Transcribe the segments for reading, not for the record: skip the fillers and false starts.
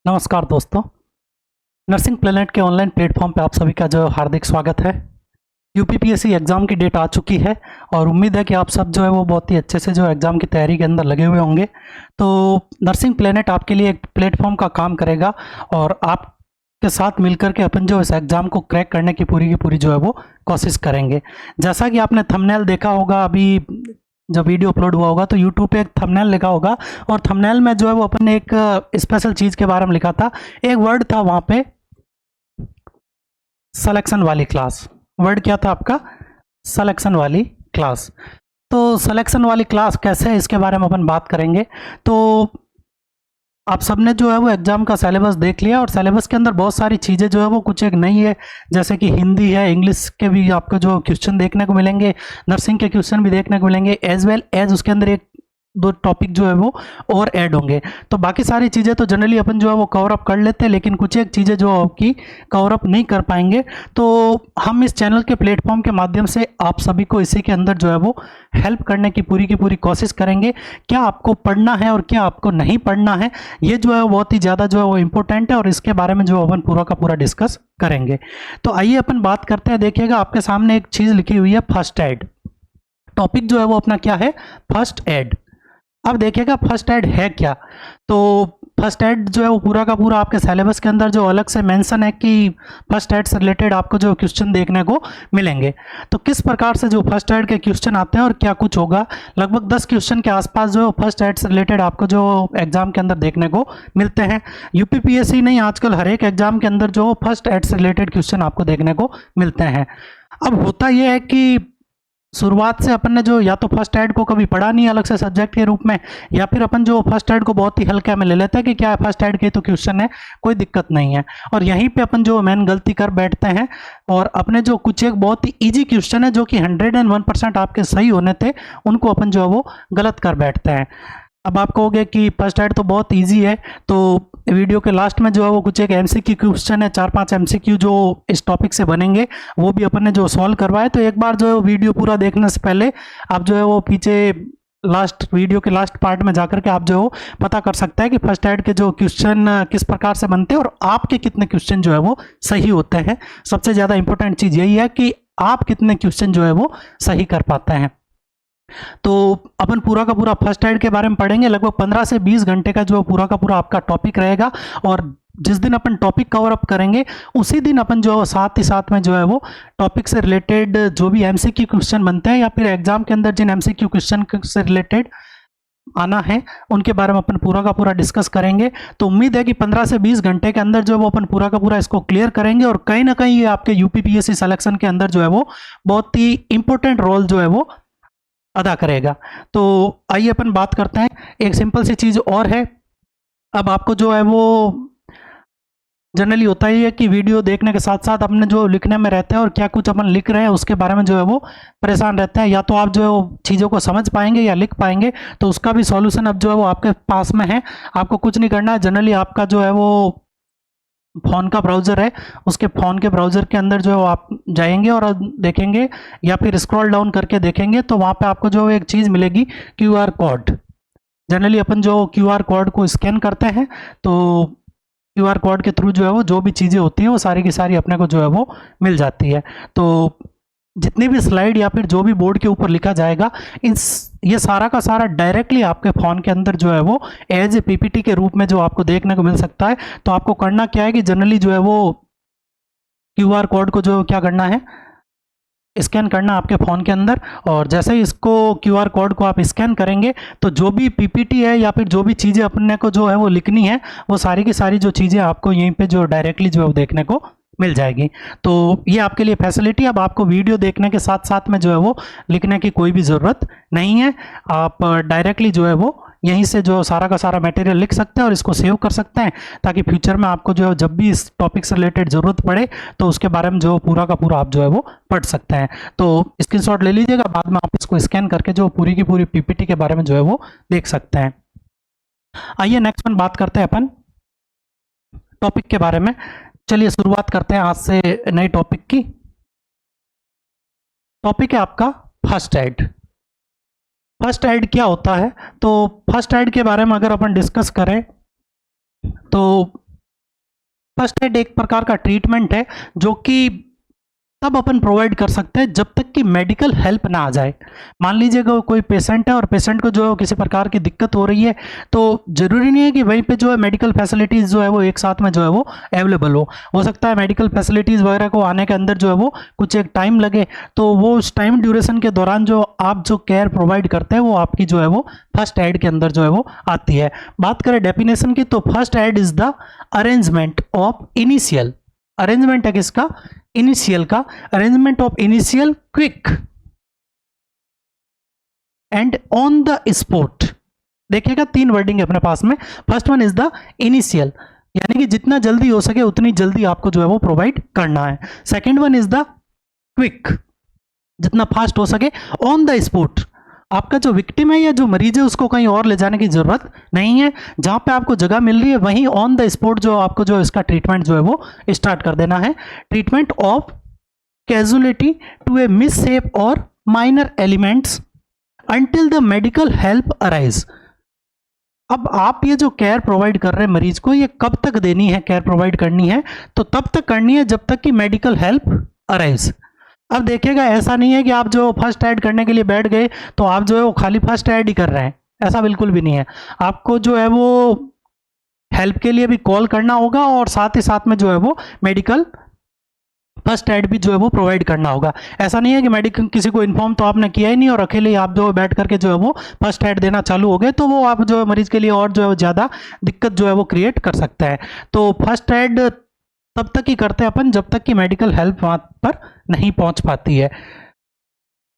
नमस्कार दोस्तों। Nursing planet के ऑनलाइन प्लेटफॉर्म पे आप सभी का जो हार्दिक स्वागत है। यूपीपीएससी एग्ज़ाम की डेट आ चुकी है और उम्मीद है कि आप सब जो है वो बहुत ही अच्छे से जो एग्ज़ाम की तैयारी के अंदर लगे हुए होंगे। तो नर्सिंग प्लेनेट आपके लिए एक प्लेटफॉर्म का काम करेगा और आपके साथ मिलकर के अपन जो इस एग्ज़ाम को क्रैक करने की पूरी जो है वो कोशिश करेंगे। जैसा कि आपने थंबनेल देखा होगा, अभी जब वीडियो अपलोड हुआ होगा तो यूट्यूब पे एक थंबनेल लिखा होगा और थंबनेल में जो है वो अपन ने एक स्पेशल चीज़ के बारे में लिखा था। एक वर्ड था वहाँ पे, सिलेक्शन वाली क्लास। वर्ड क्या था आपका? सिलेक्शन वाली क्लास। तो सिलेक्शन वाली क्लास कैसे है इसके बारे में अपन बात करेंगे। तो आप सबने जो है वो एग्जाम का सिलेबस देख लिया और सिलेबस के अंदर बहुत सारी चीज़ें जो है वो कुछ एक नई है, जैसे कि हिंदी है, इंग्लिश के भी आपको जो क्वेश्चन देखने को मिलेंगे, नर्सिंग के क्वेश्चन भी देखने को मिलेंगे, एज वेल एज उसके अंदर एक दो टॉपिक जो है वो और ऐड होंगे। तो बाकी सारी चीज़ें तो जनरली अपन जो है वो कवर अप कर लेते हैं, लेकिन कुछ एक चीज़ें जो आपकी कवर अप नहीं कर पाएंगे। तो हम इस चैनल के प्लेटफॉर्म के माध्यम से आप सभी को इसी के अंदर जो है वो हेल्प करने की पूरी कोशिश करेंगे। क्या आपको पढ़ना है और क्या आपको नहीं पढ़ना है, ये जो है बहुत ही ज़्यादा जो है वो इम्पोर्टेंट है और इसके बारे में जो अपन पूरा का पूरा डिस्कस करेंगे। तो आइए अपन बात करते हैं। देखिएगा आपके सामने एक चीज़ लिखी हुई है, फर्स्ट एड। टॉपिक जो है वो अपना क्या है? First aid. अब देखिएगा फर्स्ट एड है क्या। तो फर्स्ट एड जो है वो पूरा का पूरा आपके सिलेबस के अंदर जो अलग से मेंशन है कि फर्स्ट एड से रिलेटेड आपको जो क्वेश्चन देखने को मिलेंगे। तो किस प्रकार से जो फर्स्ट एड के क्वेश्चन आते हैं और क्या कुछ होगा, लगभग 10 क्वेश्चन के आसपास जो फर्स्ट एड से रिलेटेड आपको जो एग्जाम के अंदर देखने को मिलते हैं। यूपीपीएससी नहीं, आजकल हर एक एग्जाम के अंदर जो फर्स्ट एड से रिलेटेड क्वेश्चन आपको देखने को मिलते हैं। अब होता यह है कि शुरुआत से अपन ने जो या तो फर्स्ट एड को कभी पढ़ा नहीं अलग से सब्जेक्ट के रूप में, या फिर अपन जो फर्स्ट एड को बहुत ही हल्का में ले लेते हैं कि क्या फर्स्ट एड के तो क्वेश्चन है, कोई दिक्कत नहीं है। और यहीं पे अपन जो मेन गलती कर बैठते हैं और अपने जो कुछ एक बहुत ही इजी क्वेश्चन है जो कि 101% आपके सही होने थे, उनको अपन जो है वो गलत कर बैठते हैं। अब आप कहोगे कि फर्स्ट एड तो बहुत इजी है, तो वीडियो के लास्ट में जो है वो कुछ एक एमसीक्यू क्वेश्चन है, 4-5 एमसीक्यू जो इस टॉपिक से बनेंगे, वो भी अपन ने जो सॉल्व करवाए। तो एक बार जो है वो वीडियो पूरा देखने से पहले आप जो है वो पीछे लास्ट वीडियो के लास्ट पार्ट में जाकर के आप जो है पता कर सकते हैं कि फर्स्ट एड के जो क्वेश्चन किस प्रकार से बनते हैं और आपके कितने क्वेश्चन जो है वो सही होते हैं। सबसे ज़्यादा इंपॉर्टेंट चीज़ यही है कि आप कितने क्वेश्चन जो है वो सही कर पाते हैं। तो अपन पूरा का पूरा फर्स्ट एड के बारे में पढ़ेंगे। लगभग 15 से 20 घंटे का जो पूरा का पूरा आपका टॉपिक रहेगा और जिस दिन अपन टॉपिक कवर अप करेंगे उसी दिन अपन जो साथ ही साथ में जो है वो टॉपिक से रिलेटेड जो भी एमसीक्यू क्वेश्चन बनते हैं या फिर एग्जाम के अंदर जिन एमसीक्यू क्वेश्चन से रिलेटेड आना है उनके बारे में अपन पूरा का पूरा डिस्कस करेंगे। तो उम्मीद है कि 15 से 20 घंटे के अंदर जो है वो अपन पूरा का पूरा इसको क्लियर करेंगे और कहीं ना कहीं ये आपके यूपीपीएससी सिलेक्शन के अंदर जो है वो बहुत ही इंपॉर्टेंट रोल जो है वो अदा करेगा। तो आइए अपन बात करते हैं। एक सिंपल सी चीज़ और है। अब आपको जो है वो जनरली होता ही है कि वीडियो देखने के साथ साथ अपने जो लिखने में रहते हैं और क्या कुछ अपन लिख रहे हैं उसके बारे में जो है वो परेशान रहते हैं। या तो आप जो है वो चीज़ों को समझ पाएंगे या लिख पाएंगे, तो उसका भी सॉल्यूशन अब जो है वो आपके पास में है। आपको कुछ नहीं करना है। जनरली आपका जो है वो फ़ोन का ब्राउज़र है, उसके फ़ोन के ब्राउज़र के अंदर जो है आप जाएंगे और देखेंगे या फिर स्क्रॉल डाउन करके देखेंगे तो वहाँ पे आपको जो एक चीज़ मिलेगी, क्यूआर कोड। जनरली अपन जो क्यूआर कोड को स्कैन करते हैं तो क्यूआर कोड के थ्रू जो है वो जो भी चीज़ें होती हैं वो सारी की सारी अपने को जो है वो मिल जाती है। तो जितनी भी स्लाइड या फिर जो भी बोर्ड के ऊपर लिखा जाएगा, ये सारा का सारा डायरेक्टली आपके फ़ोन के अंदर जो है वो एज ए पीपीटी के रूप में जो आपको देखने को मिल सकता है। तो आपको करना क्या है कि जनरली जो है वो क्यूआर कोड को जो क्या करना है, स्कैन करना आपके फ़ोन के अंदर। और जैसे ही इसको क्यूआर कोड को आप स्कैन करेंगे तो जो भी पीपीटी है या फिर जो भी चीज़ें अपने को जो है वो लिखनी है, वो सारी की सारी जो चीज़ें आपको यहीं पे जो डायरेक्टली जो है वो देखने को मिल जाएगी। तो ये आपके लिए फैसिलिटी। अब आपको वीडियो देखने के साथ साथ में जो है वो लिखने की कोई भी ज़रूरत नहीं है। आप डायरेक्टली जो है वो यहीं से जो सारा का सारा मटेरियल लिख सकते हैं और इसको सेव कर सकते हैं, ताकि फ्यूचर में आपको जो है जब भी इस टॉपिक से रिलेटेड ज़रूरत पड़े तो उसके बारे में जो पूरा का पूरा आप जो है वो पढ़ सकते हैं। तो स्क्रीनशॉट ले लीजिएगा, बाद में आप इसको स्कैन करके जो पूरी की पूरी पीपीटी के बारे में जो है वो देख सकते हैं। आइए नेक्स्ट वन बात करते हैं अपन टॉपिक के बारे में। चलिए शुरुआत करते हैं आज से नए टॉपिक की। टॉपिक है आपका फर्स्ट एड। फर्स्ट एड क्या होता है? तो फर्स्ट एड के बारे में अगर अपन डिस्कस करें तो फर्स्ट एड एक प्रकार का ट्रीटमेंट है जो कि तब अपन प्रोवाइड कर सकते हैं जब तक कि मेडिकल हेल्प ना आ जाए। मान लीजिएगा कोई पेशेंट है और पेशेंट को जो है किसी प्रकार की दिक्कत हो रही है, तो जरूरी नहीं है कि वहीं पे जो है मेडिकल फैसिलिटीज़ जो है वो एक साथ में जो है वो अवेलेबल हो सकता है मेडिकल फैसिलिटीज़ वगैरह को आने के अंदर जो है वो कुछ एक टाइम लगे, तो वो उस टाइम ड्यूरेशन के दौरान जो आप जो केयर प्रोवाइड करते हैं वो आपकी जो है वो फर्स्ट एड के अंदर जो है वो आती है। बात करें डेफिनेशन की, तो first aid is the arrangement of initial, arrangement है किसका, इनिशियल का, arrangement of initial quick and on the spot. देखिएगा तीन वर्डिंग है अपने पास में। First one is the initial, यानी कि जितना जल्दी हो सके उतनी जल्दी आपको जो है वो प्रोवाइड करना है। Second one is the quick, जितना फास्ट हो सके। ऑन द स्पॉट, आपका जो विक्टिम है या जो मरीज है उसको कहीं और ले जाने की जरूरत नहीं है, जहां पे आपको जगह मिल रही है वहीं ऑन द स्पॉट जो आपको जो इसका ट्रीटमेंट जो है वो स्टार्ट कर देना है। ट्रीटमेंट ऑफ कैजुअलिटी टू ए मिसशेप और minor elements until the medical help arise. अब आप ये जो केयर प्रोवाइड कर रहे हैं मरीज को, ये कब तक देनी है केयर प्रोवाइड करनी है, तो तब तक करनी है जब तक कि मेडिकल हेल्प अराइज। अब देखिएगा ऐसा नहीं है कि आप जो फर्स्ट एड करने के लिए बैठ गए तो आप जो है वो खाली फर्स्ट एड ही कर रहे हैं, ऐसा बिल्कुल भी नहीं है। आपको जो है वो हेल्प के लिए भी कॉल करना होगा और साथ ही साथ में जो है वो मेडिकल फर्स्ट एड भी जो है वो प्रोवाइड करना होगा। ऐसा नहीं है कि मेडिकल किसी को इन्फॉर्म तो आपने किया ही नहीं और अकेले ही आप जो बैठ करके जो है वो फर्स्ट एड देना चालू हो गए, तो वो आप जो है मरीज के लिए और जो है ज़्यादा दिक्कत जो है वो क्रिएट कर सकता है। तो फर्स्ट एड तब तक ही करते हैं अपन जब तक कि मेडिकल हेल्प वहाँ पर नहीं पहुँच पाती है।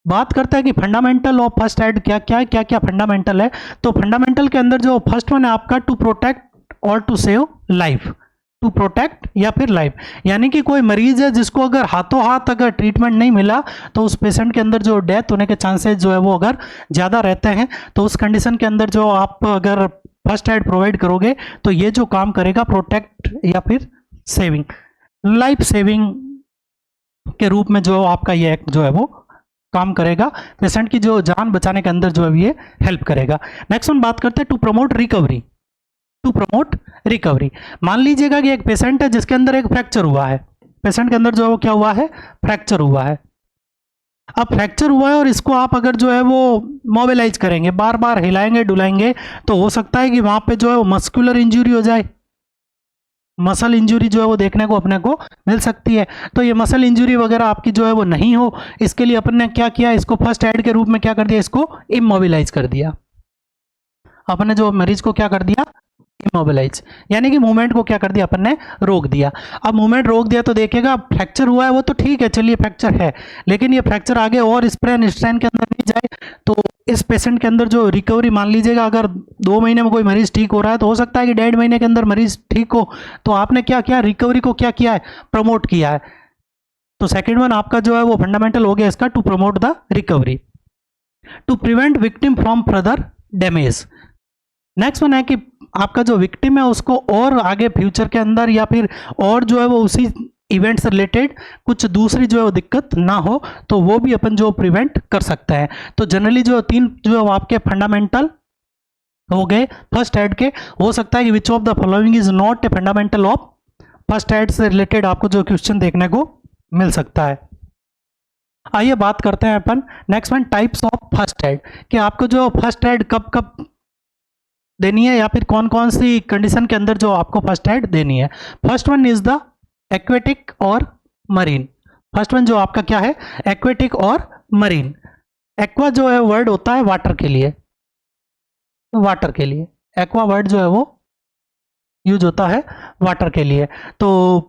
बात करते हैं कि फंडामेंटल ऑफ फर्स्ट एड क्या क्या है, क्या क्या फंडामेंटल है। तो फंडामेंटल के अंदर जो फर्स्ट वन है आपका टू प्रोटेक्ट और to save life, to protect या फिर लाइफ, यानी कि कोई मरीज है जिसको अगर हाथों हाथ अगर ट्रीटमेंट नहीं मिला तो उस पेशेंट के अंदर जो डेथ होने के चांसेस जो है वो अगर ज़्यादा रहते हैं, तो उस कंडीशन के अंदर जो आप अगर फर्स्ट एड प्रोवाइड करोगे तो ये जो काम करेगा प्रोटेक्ट या फिर सेविंग, लाइफ सेविंग के रूप में जो आपका ये एक्ट जो है वो काम करेगा, पेशेंट की जो जान बचाने के अंदर जो है ये हेल्प करेगा। नेक्स्ट हम बात करते हैं to promote recovery, to promote recovery. मान लीजिएगा कि एक पेशेंट है जिसके अंदर एक फ्रैक्चर हुआ है, पेशेंट के अंदर जो है वो क्या हुआ है, फ्रैक्चर हुआ है। अब फ्रैक्चर हुआ है और इसको आप अगर जो है वो मोबिलाइज करेंगे, बार बार हिलाएंगे डुलाएंगे, तो हो सकता है कि वहां पे जो है वो मस्कुलर इंजरी हो जाए, मसल इंजरी जो है वो देखने को अपने को मिल सकती है। तो ये मसल इंजरी वगैरह आपकी जो है वो नहीं हो, इसके लिए अपन ने क्या किया, इसको फर्स्ट एड के रूप में क्या कर दिया, इसको इमोबिलाइज कर दिया। अपन ने जो मरीज को क्या कर दिया, इमोबिलाइज, यानी कि मूवमेंट को क्या कर दिया, अपन ने रोक दिया। अब मूवमेंट रोक दिया तो देखिएगा फ्रैक्चर हुआ है वो तो ठीक है, चलिए फ्रैक्चर है, लेकिन ये फ्रैक्चर आगे और स्ट्रेन के अंदर नहीं जाए, तो इस पेशेंट के अंदर जो रिकवरी, मान लीजिएगा अगर 2 महीने में कोई मरीज ठीक हो रहा है तो हो सकता है कि 1.5 महीने के अंदर मरीज ठीक हो, तो आपने क्या किया, रिकवरी को क्या किया है, प्रमोट किया है। तो सेकेंड वन आपका जो है वो फंडामेंटल हो गया इसका, to promote the recovery, to prevent victim from further damage. Next one है कि आपका जो विक्टिम है उसको और आगे फ्यूचर के अंदर या फिर और जो है वो उसी इवेंट से रिलेटेड कुछ दूसरी जो है वो दिक्कत ना हो, तो वो भी अपन जो प्रिवेंट कर सकते हैं। तो जनरली जो 3 जो आपके फंडामेंटल हो गए फर्स्ट एड के, हो सकता है कि which of the following is not a fundamental of first add से रिलेटेड आपको जो क्वेश्चन देखने को मिल सकता है। आइए बात करते हैं अपन next one, types of first aid, कि आपको जो फर्स्ट एड कब कब देनी है या फिर कौन कौन सी कंडीशन के अंदर जो आपको फर्स्ट एड देनी है। First one is the aquatic और मरीन। फर्स्ट वन जो आपका क्या है, एक्वेटिक और मरीन। एक्वा जो है वर्ड होता है वाटर के लिए, वाटर के लिए एक्वा वर्ड जो है वो यूज होता है वाटर के लिए। तो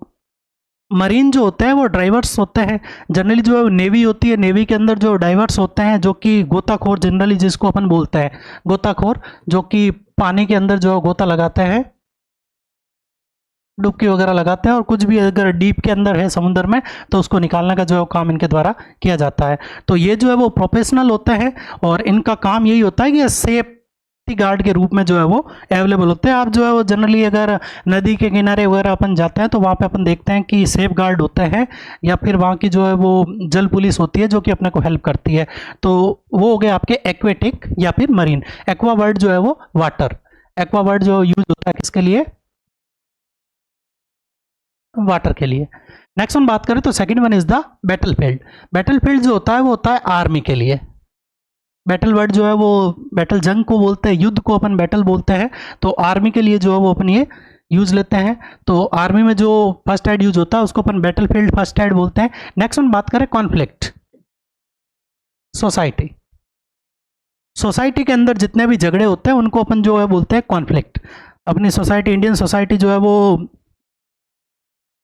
मरीन जो होते हैं वो ड्राइवर्स होते हैं, जनरली जो है नेवी होती है, नेवी के अंदर जो डाइवर्स होते हैं जो कि गोताखोर, जनरली जिसको अपन बोलते हैं गोताखोर, जो कि पानी के अंदर जो गोता लगाते हैं, डुबकी वगैरह लगाते हैं, और कुछ भी अगर डीप के अंदर है समुद्र में तो उसको निकालने का जो है काम इनके द्वारा किया जाता है। तो ये जो है वो प्रोफेशनल होते हैं और इनका काम यही होता है कि सेफ गार्ड के रूप में जो है वो अवेलेबल होते हैं। आप जो है वो जनरली अगर नदी के किनारे वगैरह अपन जाते हैं तो वहाँ पे अपन देखते हैं कि सेफ गार्ड होते हैं या फिर वहाँ की जो है वो जल पुलिस होती है जो कि अपने को हेल्प करती है। तो वो हो गए आपके एक्वेटिक या फिर मरीन। एक्वा वर्ड जो है वो वाटर, एक्वा वर्ड जो यूज होता है किसके लिए, वाटर के लिए। नेक्स्ट वन बात करें तो second one is the battlefield. Battlefield जो होता है वो होता है आर्मी के लिए। बैटल वर्ड जो है वो बैटल जंग को बोलते हैं, युद्ध को अपन बैटल बोलते हैं, तो आर्मी के लिए जो है वो अपन ये यूज लेते हैं। तो आर्मी में जो फर्स्ट एड यूज होता है उसको अपन बैटलफील्ड फर्स्ट एड बोलते हैं। नेक्स्ट वन बात करें कॉन्फ्लिक्ट। सोसाइटी, सोसाइटी के अंदर जितने भी झगड़े होते हैं उनको अपन जो है बोलते हैं कॉन्फ्लिक्ट। अपनी सोसाइटी, इंडियन सोसाइटी जो है वो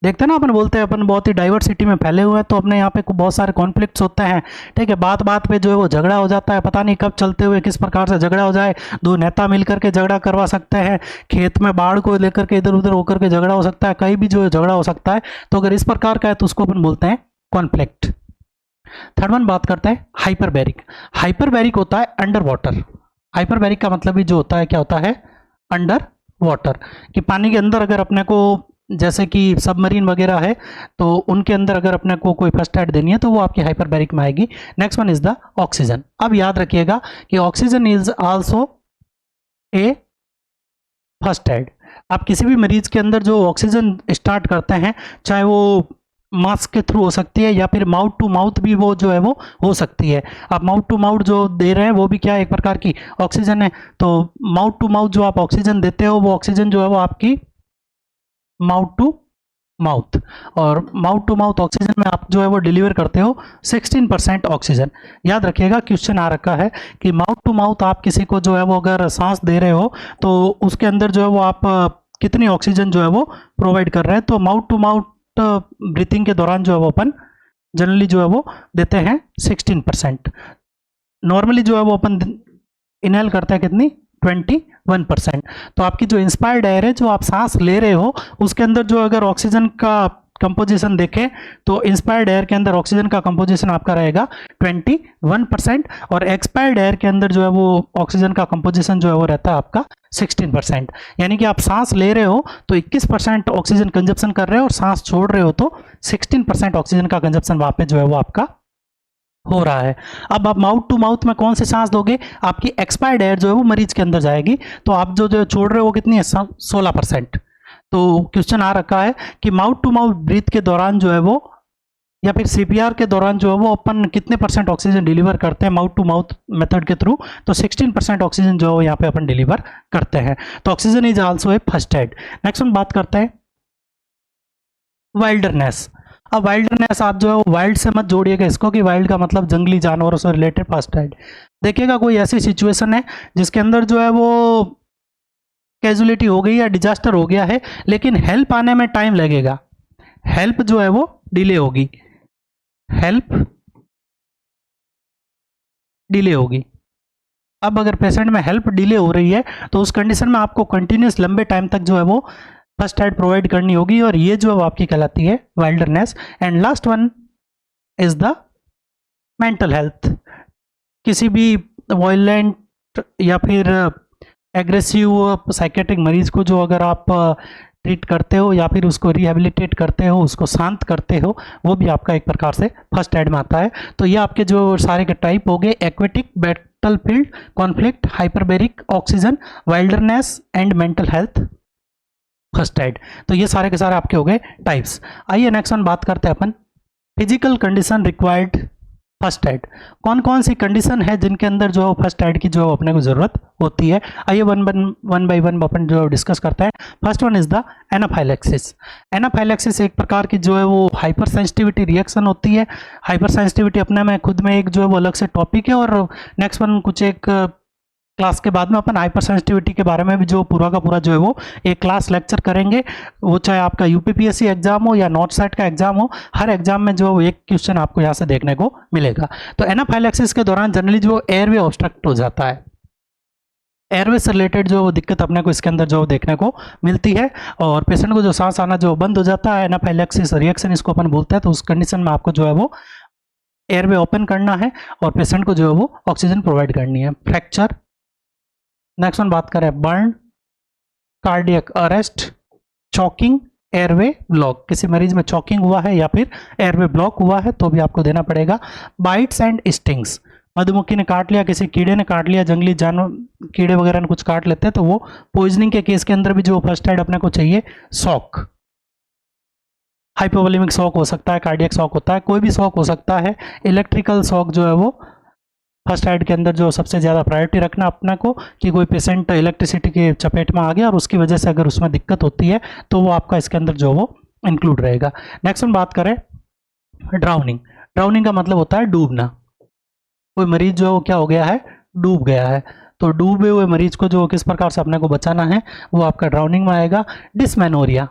देखते हैं ना, अपन बोलते हैं अपन बहुत ही डाइवर्सिटी में फैले हुए हैं, तो अपने यहाँ पे बहुत सारे कॉन्फ्लिक्ट्स होते हैं। ठीक है, बात बात पे जो है वो झगड़ा हो जाता है, पता नहीं कब चलते हुए किस प्रकार से झगड़ा हो जाए। दो नेता मिलकर के झगड़ा करवा सकते हैं, खेत में बाढ़ को लेकर के इधर उधर होकर के झगड़ा हो सकता है, कहीं भी जो है झगड़ा हो सकता है। तो अगर इस प्रकार का है तो उसको अपन बोलते हैं कॉन्फ्लिक्ट। थर्ड वन बात करते हैं हाइपरबैरिक। हाइपरबैरिक होता है अंडर वाटर। हाइपरबैरिक का मतलब भी जो होता है क्या होता है, अंडर वाटर, कि पानी के अंदर अगर अपने को, जैसे कि सबमरीन वगैरह है, तो उनके अंदर अगर अपने को कोई फर्स्ट एड देनी है तो वो आपकी हाइपरबैरिक में आएगी। Next one is the oxygen. अब याद रखिएगा कि oxygen is also a first aid. आप किसी भी मरीज के अंदर जो ऑक्सीजन स्टार्ट करते हैं, चाहे वो मास्क के थ्रू हो सकती है या फिर माउथ टू माउथ भी वो जो है वो हो सकती है। आप माउथ टू माउथ जो दे रहे हैं वो भी क्या है, एक प्रकार की ऑक्सीजन है। तो माउथ टू माउथ जो आप ऑक्सीजन देते हो वो ऑक्सीजन जो है वो आपकी माउथ टू माउथ, और माउथ टू माउथ ऑक्सीजन में आप जो है वो डिलीवर करते हो 16% ऑक्सीजन। याद रखिएगा क्वेश्चन आ रखा है कि माउथ टू माउथ आप किसी को जो है वो अगर सांस दे रहे हो तो उसके अंदर जो है वो आप कितनी ऑक्सीजन जो है वो प्रोवाइड कर रहे हैं। तो माउथ टू माउथ ब्रीथिंग के दौरान जो है वो अपन जनरली जो है वो देते हैं 16%। नॉर्मली जो है वो अपन इनहेल करते हैं कितनी, 21%। तो आपकी जो इंस्पायर्ड एयर है, जो आप सांस ले रहे हो, उसके अंदर जो अगर ऑक्सीजन का कंपोजिशन देखें तो इंस्पायर्ड एयर के अंदर ऑक्सीजन का कंपोजिशन आपका रहेगा 21%, और एक्सपायर्ड एयर के अंदर जो है वो ऑक्सीजन का कंपोजिशन जो है वो रहता है आपका 16%। यानी कि आप सांस ले रहे हो तो 21% ऑक्सीजन कंजप्शन कर रहे हो, और सांस छोड़ रहे हो तो 16% ऑक्सीजन का कंजप्शन वहां पे जो है वो आपका हो रहा है। अब आप माउथ टू माउथ में कौन से सांस दोगे, आपकी एक्सपायर्ड एयर जो है वो मरीज के अंदर जाएगी, तो आप जो छोड़ रहे हो वो कितनी है, 16%। तो क्वेश्चन आ रखा है कि माउथ टू माउथ ब्रीथ के दौरान जो है वो, या फिर सीपीआर के दौरान जो है वो अपन कितने % ऑक्सीजन डिलीवर करते हैं माउथ टू माउथ मेथड के थ्रू, तो 16% ऑक्सीजन जो है यहाँ पे अपन डिलीवर करते हैं। तो oxygen is also a first aid. Next हम बात करते हैं वाइल्डरनेस। अब वाइल्डरनेस आप जो है वाइल्ड से मत जोड़िएगा इसको, कि वाइल्ड का मतलब जंगली जानवरों से रिलेटेड फर्स्ट एड। देखिएगा कोई ऐसी सिचुएशन है जिसके अंदर जो है वो कैजुअलिटी हो गई या डिजास्टर हो गया है, लेकिन हेल्प आने में टाइम लगेगा, हेल्प जो है वो डिले होगी, हेल्प डिले होगी। अब अगर पेशेंट में हेल्प डिले हो रही है तो उस कंडीशन में आपको कंटिन्यूस लंबे टाइम तक जो है वो फर्स्ट एड प्रोवाइड करनी होगी, और ये जो है आपकी कहलाती है wilderness. And last one is the mental health. किसी भी वायलेंट या फिर एग्रेसिव साइकेट्रिक मरीज को जो अगर आप ट्रीट करते हो या फिर उसको रिहेबिलिटेट करते हो, उसको शांत करते हो, वो भी आपका एक प्रकार से फर्स्ट एड में आता है। तो ये आपके जो सारे के टाइप हो गए, aquatic, battlefield, conflict, hyperbaric, oxygen, wilderness and mental health first aid. तो ये सारे के सारे आपके हो गए टाइप्स। आइए नेक्स्ट वन बात करते हैं अपन physical condition required first aid. कौन कौन सी कंडीशन है जिनके अंदर जो फर्स्ट एड की जो अपने को जरूरत होती है, आइए वन बाय वन अपन जो डिस्कस करते हैं। First one is the anaphylaxis. Anaphylaxis एक प्रकार की जो है वो हाइपर सेंसिटिविटी रिएक्शन होती है। हाइपर सेंसिटिविटी अपने में खुद में एक जो है वो अलग से टॉपिक है, और नेक्स्ट वन कुछ एक क्लास के बाद में अपन हाइपर सेंसिटिविटी के बारे में भी जो पूरा का पूरा जो है वो एक क्लास लेक्चर करेंगे। वो चाहे आपका यूपीपीएससी एग्जाम हो या नॉट सेट का एग्जाम हो, हर एग्जाम में जो एक क्वेश्चन आपको यहाँ से देखने को मिलेगा। तो एनाफाइलैक्सिस के दौरान जनरली जो एयरवे ऑब्स्ट्रक्ट हो जाता है, एयरवे से रिलेटेड जो दिक्कत अपने को इसके अंदर जो देखने को मिलती है, और पेशेंट को जो सांस आना जो बंद हो जाता है, एनाफाइलैक्सिस रिएक्शन इसको अपन बोलते हैं। तो उस कंडीशन में आपको जो है वो एयरवे ओपन करना है और पेशेंट को जो है वो ऑक्सीजन प्रोवाइड करनी है। फ्रैक्चर, नेक्स्ट वन बात करें burn, cardiac arrest, choking, airway block. किसी मरीज में चॉकिंग हुआ है या फिर एयरवे ब्लॉक हुआ है तो भी आपको देना पड़ेगा। बाइट्स एंड स्टिंग्स, मधुमक्खी ने काट लिया, किसी कीड़े ने काट लिया, जंगली जानवर कीड़े वगैरह ने कुछ काट लेते हैं, तो वो पॉइजनिंग के केस के अंदर भी जो फर्स्ट एड अपने को चाहिए, शॉक। हाइपोवोलेमिक शॉक हो सकता है, कार्डियक शॉक होता है, कोई भी शॉक हो सकता है। इलेक्ट्रिकल शॉक जो है वो फर्स्ट एड के अंदर जो सबसे ज़्यादा प्रायोरिटी रखना अपना को, कि कोई पेशेंट इलेक्ट्रिसिटी के चपेट में आ गया और उसकी वजह से अगर उसमें दिक्कत होती है तो वो आपका इसके अंदर जो वो इंक्लूड रहेगा। नेक्स्ट हम बात करें ड्राउनिंग। ड्राउनिंग का मतलब होता है डूबना। कोई मरीज जो क्या हो गया है, डूब गया है। तो डूबे हुए मरीज को जो किस प्रकार से अपने को बचाना है वो आपका ड्राउनिंग में आएगा। डिसमेनोरिया,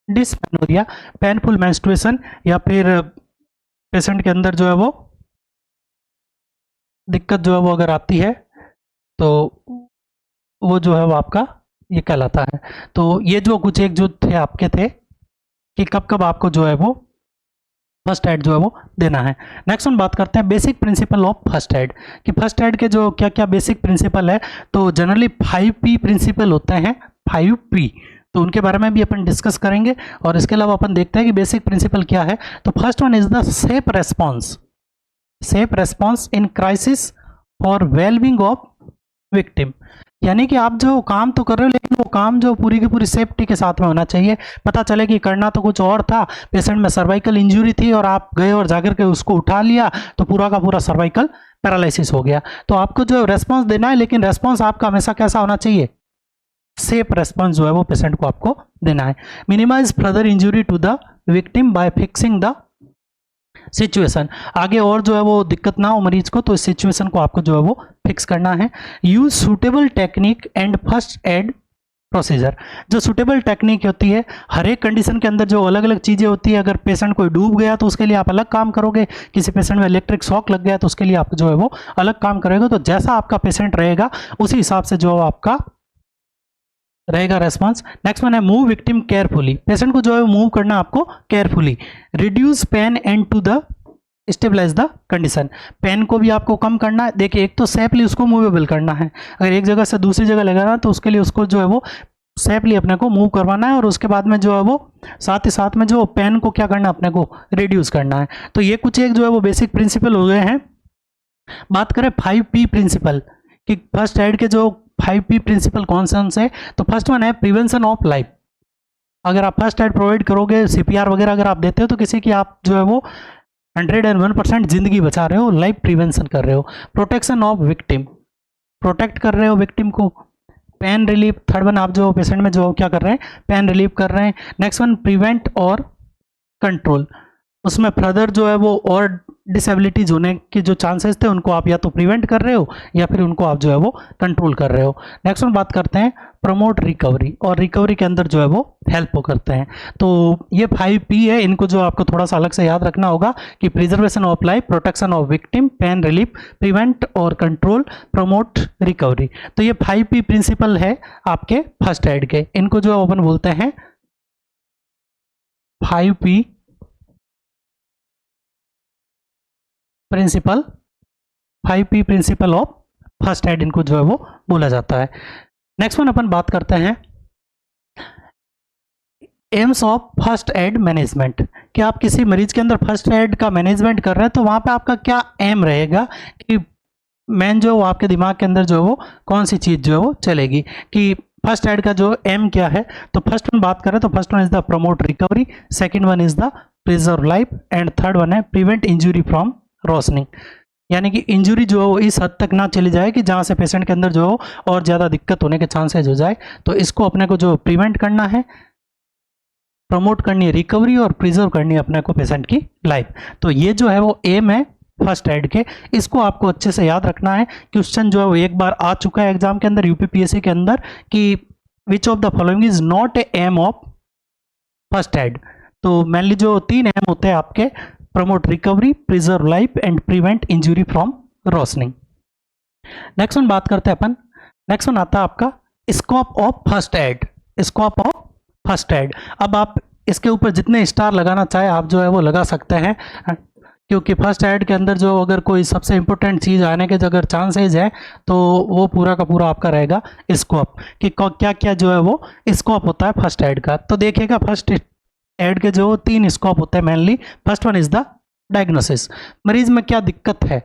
डिसमेनोरिया पेनफुल मेंस्ट्रुएशन या फिर पेशेंट के अंदर जो है वो दिक्कत जो है वो अगर आती है तो वो जो है वो आपका ये कहलाता है। तो ये जो कुछ एक जो थे आपके थे कि कब कब आपको जो है वो फर्स्ट एड जो है वो देना है। नेक्स्ट हम बात करते हैं basic principle of first aid, कि फर्स्ट एड के जो क्या क्या बेसिक प्रिंसिपल है। तो जनरली 5P प्रिंसिपल होते हैं, 5P, तो उनके बारे में भी अपन डिस्कस करेंगे। और इसके अलावा अपन देखते हैं कि बेसिक प्रिंसिपल क्या है। तो first one is the safe response, safe response in crisis for wellbeing of victim. यानी कि आप जो काम तो कर रहे हो लेकिन वो काम जो पूरी की पूरी सेफ्टी के साथ में होना चाहिए। पता चले कि करना तो कुछ और था, पेशेंट में सर्वाइकल इंजरी थी और आप गए और जाकर के उसको उठा लिया तो पूरा का पूरा सर्वाइकल पैरालिसिस हो गया। तो आपको जो रेस्पॉन्स देना है, लेकिन रेस्पॉन्स आपका हमेशा कैसा होना चाहिए, सेफ रेस्पॉन्स जो है वो पेशेंट को आपको देना है। Minimize further injury to the victim by fixing the situation, आगे और जो है वो दिक्कत ना हो मरीज को, तो इस सिचुएशन को आपको जो है वो फिक्स करना है। Use suitable technique and first aid procedure. जो सुटेबल टेक्निक होती है, हर एक कंडीशन के अंदर जो अलग अलग चीज़ें होती है। अगर पेशेंट कोई डूब गया तो उसके लिए आप अलग काम करोगे, किसी पेशेंट में इलेक्ट्रिक शॉक लग गया तो उसके लिए आप जो है वो अलग काम करोगे। तो जैसा आपका पेशेंट रहेगा उसी हिसाब से जो आपका रहेगा रेस्पॉन्स। नेक्स्ट वन है मूव विक्टिम केयरफुली, पेशेंट को जो है मूव करना आपको carefully. Reduce pain and to the stabilize the condition, pain को भी आपको कम करना है। देखिए एक तो सेफली उसको मूवेबल करना है, अगर एक जगह से दूसरी जगह लगाना तो उसके लिए उसको जो है वो सेफली अपने को मूव करवाना है। और उसके बाद में जो है वो साथ ही साथ में जो पेन को क्या करना है, अपने को रिड्यूस करना है। तो ये कुछ एक जो है वो बेसिक प्रिंसिपल हो गए हैं। बात करें 5P प्रिंसिपल, कि फर्स्ट एड के जो 5P प्रिंसिपल कौन से, तो फर्स्ट वन है प्रिवेंशन ऑफ लाइफ। अगर आप फर्स्ट एड प्रोवाइड करोगे, CPR वगैरह अगर आप देते हो तो किसी की आप जो है वो 101% जिंदगी बचा रहे हो, लाइफ प्रिवेंशन कर रहे हो। प्रोटेक्शन ऑफ विक्टिम, प्रोटेक्ट कर रहे हो विक्टिम को। पेन रिलीफ, थर्ड वन आप जो पेशेंट में जो क्या कर रहे हैं, पेन रिलीफ कर रहे हैं। नेक्स्ट वन प्रिवेंट और कंट्रोल, उसमें फर्दर जो है वो और डिसेबिलिटीज होने के जो चांसेस थे उनको आप या तो प्रिवेंट कर रहे हो या फिर उनको आप जो है वो कंट्रोल कर रहे हो। नेक्स्ट वन बात करते हैं प्रमोट रिकवरी, और रिकवरी के अंदर जो है वो हेल्प करते हैं। तो ये 5P है, इनको जो आपको थोड़ा सा अलग से याद रखना होगा कि preservation of life, protection of victim, pain relief, prevent और कंट्रोल, प्रमोट रिकवरी। तो ये 5P प्रिंसिपल है आपके फर्स्ट एड के, इनको जो अपन बोलते हैं 5P principle, 5P principle of first aid, इनको जो है वो बोला जाता है। नेक्स्ट वन अपन बात करते हैं AIIMS of first add management, कि आप किसी मरीज के अंदर फर्स्ट एड का मैनेजमेंट कर रहे हैं तो वहां पे आपका क्या एम रहेगा, कि मेन जो आपके दिमाग के अंदर जो है वो कौन सी चीज जो है वो चलेगी, कि फर्स्ट एड का जो एम क्या है। तो फर्स्ट वन बात करें तो first one is the promote recovery, second one is the preserve life and third one है प्रिवेंट इंजुरी फ्रॉम रोशनिंग। यानी कि इंजुरी जो है वो इस हद तक ना चली जाए कि जहाँ से पेशेंट के अंदर जो हो और ज़्यादा दिक्कत होने के चांसेस हो जाए, तो इसको अपने को जो प्रिवेंट करना है, प्रमोट करनी है रिकवरी और प्रिजर्व करनी है अपने को पेशेंट की लाइफ। तो ये जो है वो एम है फर्स्ट एड के, इसको आपको अच्छे से याद रखना है। क्वेश्चन जो है वो एक बार आ चुका है एग्जाम के अंदर, UPPSC के अंदर, कि which of the following is not a aim of first aid. तो मेनली जो 3 एम होते हैं आपके, promote recovery, preserve life and prevent injury from worsening. Next one बात करते हैं अपन, नेक्स्ट वन आता है आपका scope of first aid, scope of first aid. अब आप इसके ऊपर जितने स्टार लगाना चाहे आप जो है वो लगा सकते हैं, क्योंकि फर्स्ट एड के अंदर जो अगर कोई सबसे इंपॉर्टेंट चीज़ आने के जो अगर चांसेज है तो वो पूरा का पूरा आपका रहेगा स्कोप, कि क्या क्या जो है वो स्कोप होता है फर्स्ट एड का। तो देखिएगा फर्स्ट एड के जो 3 स्कोप होते हैं mainly. First one is the diagnosis, मरीज में क्या दिक्कत है,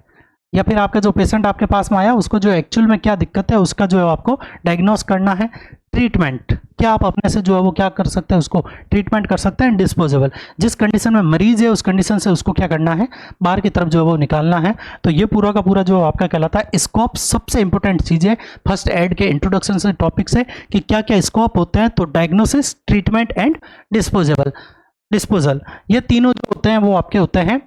या फिर आपका जो पेशेंट आपके पास में आया उसको जो एक्चुअल में क्या दिक्कत है उसका जो है आपको डायग्नोस करना है। ट्रीटमेंट, क्या आप अपने से जो है वो क्या कर सकते हैं, उसको ट्रीटमेंट कर सकते हैं। डिस्पोजेबल, जिस कंडीशन में मरीज है उस कंडीशन से उसको क्या करना है, बाहर की तरफ जो है वो निकालना है। तो ये पूरा का पूरा जो आपका कहलाता है स्कोप। सबसे इंपॉर्टेंट चीज़ है फर्स्ट एड के इंट्रोडक्शन से टॉपिक से कि क्या क्या स्कोप होते हैं। तो डायग्नोसिस, ट्रीटमेंट एंड डिस्पोजल, ये तीनों जो होते हैं वो आपके होते हैं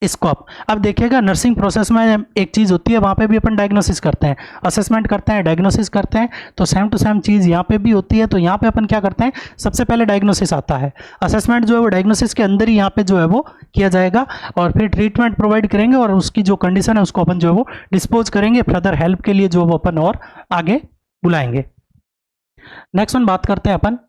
स्कोप। अब देखिएगा नर्सिंग प्रोसेस में एक चीज़ होती है, वहाँ पे भी अपन डायग्नोसिस करते हैं, असेसमेंट करते हैं, डायग्नोसिस करते हैं। तो सेम टू सेम चीज़ यहाँ पे भी होती है। तो यहाँ पे अपन क्या करते हैं, सबसे पहले डायग्नोसिस आता है, असेसमेंट जो है वो डायग्नोसिस के अंदर ही यहाँ पे जो है वो किया जाएगा, और फिर ट्रीटमेंट प्रोवाइड करेंगे और उसकी जो कंडीशन है उसको अपन जो है वो डिस्पोज करेंगे, फर्दर हेल्प के लिए जो वो अपन और आगे बुलाएंगे। नेक्स्ट वन बात करते हैं अपन।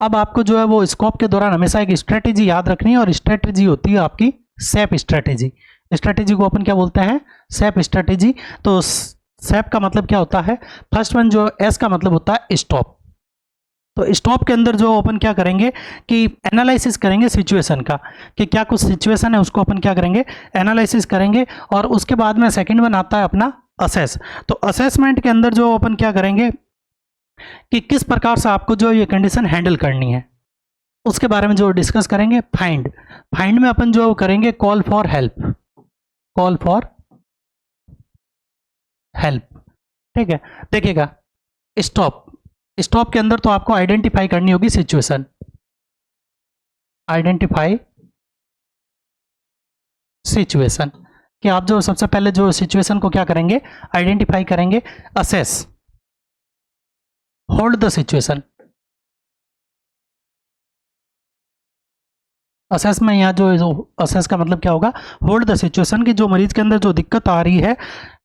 अब आपको जो है वो स्कोप के दौरान हमेशा एक स्ट्रेटेजी याद रखनी है, और स्ट्रेटेजी होती है आपकी सैप स्ट्रेटेजी। स्ट्रेटेजी को अपन क्या बोलते हैं, सैप स्ट्रेटेजी। तो सैप का मतलब क्या होता है, फर्स्ट वन जो एस का मतलब होता है स्टॉप। तो स्टॉप के अंदर जो अपन क्या करेंगे कि एनालिसिस करेंगे सिचुएशन का, कि क्या कुछ सिचुएशन है उसको अपन क्या करेंगे, एनालिसिस करेंगे। और उसके बाद में सेकंड वन आता है अपना असेस। तो असेसमेंट के अंदर जो अपन क्या करेंगे कि किस प्रकार से आपको जो ये कंडीशन हैंडल करनी है उसके बारे में जो डिस्कस करेंगे। फाइंड में अपन जो करेंगे call for help, call for help, ठीक है। देखिएगा स्टॉप के अंदर तो आपको आइडेंटिफाई करनी होगी सिचुएशन, आइडेंटिफाई सिचुएशन, कि आप जो सबसे पहले जो सिचुएशन को क्या करेंगे, आइडेंटिफाई करेंगे। Assess, hold the situation. Assess में यहाँ जो असेस का मतलब क्या होगा, होल्ड द सिचुएशन, की जो मरीज के अंदर जो दिक्कत आ रही है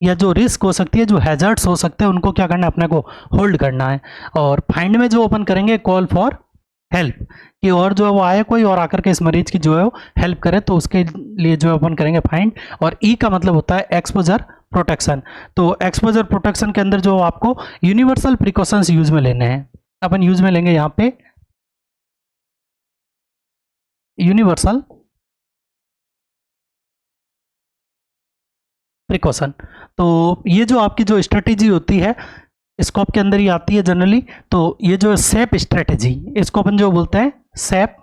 या जो रिस्क हो सकती है, जो हैजर्ड्स हो सकते हैं, उनको क्या करना है, अपने को होल्ड करना है। और फाइंड में जो ओपन करेंगे कॉल फॉर हेल्प, कि और जो है वो आए कोई और आकर के इस मरीज की जो है वो हेल्प करे, तो उसके लिए जो ओपन करेंगे फाइंड। और ई का मतलब होता है एक्सपोजर प्रोटेक्शन। तो एक्सपोजर प्रोटेक्शन के अंदर जो आपको यूनिवर्सल प्रिकॉशंस यूज में लेने हैं, अपन यूज में लेंगे यहाँ पे यूनिवर्सल प्रिकॉशन। तो ये जो आपकी जो स्ट्रेटेजी होती है स्कोप के अंदर ही आती है जनरली। तो ये जो सैप स्ट्रेटेजी, इसको अपन जो बोलते हैं सैप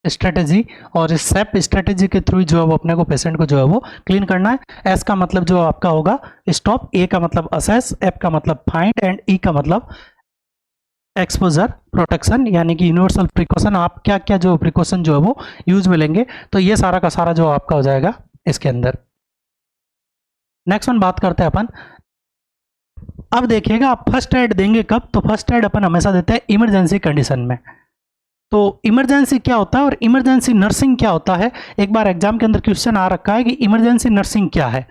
स्ट्रेटेजी। और इस सैप स्ट्रेटेजी के थ्रू जो है वो अपने को पेशेंट को जो है वो क्लीन करना है। एस का मतलब जो आपका होगा स्टॉप, ए का मतलब असेस, एफ का मतलब फाइंड एंड ई का मतलब एक्सपोजर प्रोटेक्शन, यानी कि यूनिवर्सल प्रिकॉशन। आप क्या क्या जो प्रिकॉशन जो है वो यूज में लेंगे, तो ये सारा का सारा जो आपका हो जाएगा इसके अंदर। नेक्स्ट वन बात करते हैं अपन। अब देखिएगा आप फर्स्ट एड देंगे कब, तो फर्स्ट एड अपन हमेशा देते हैं इमरजेंसी कंडीशन में। तो इमरजेंसी क्या होता है और इमरजेंसी नर्सिंग क्या होता है, एक बार एग्जाम के अंदर क्वेश्चन आ रखा है कि इमरजेंसी नर्सिंग क्या है।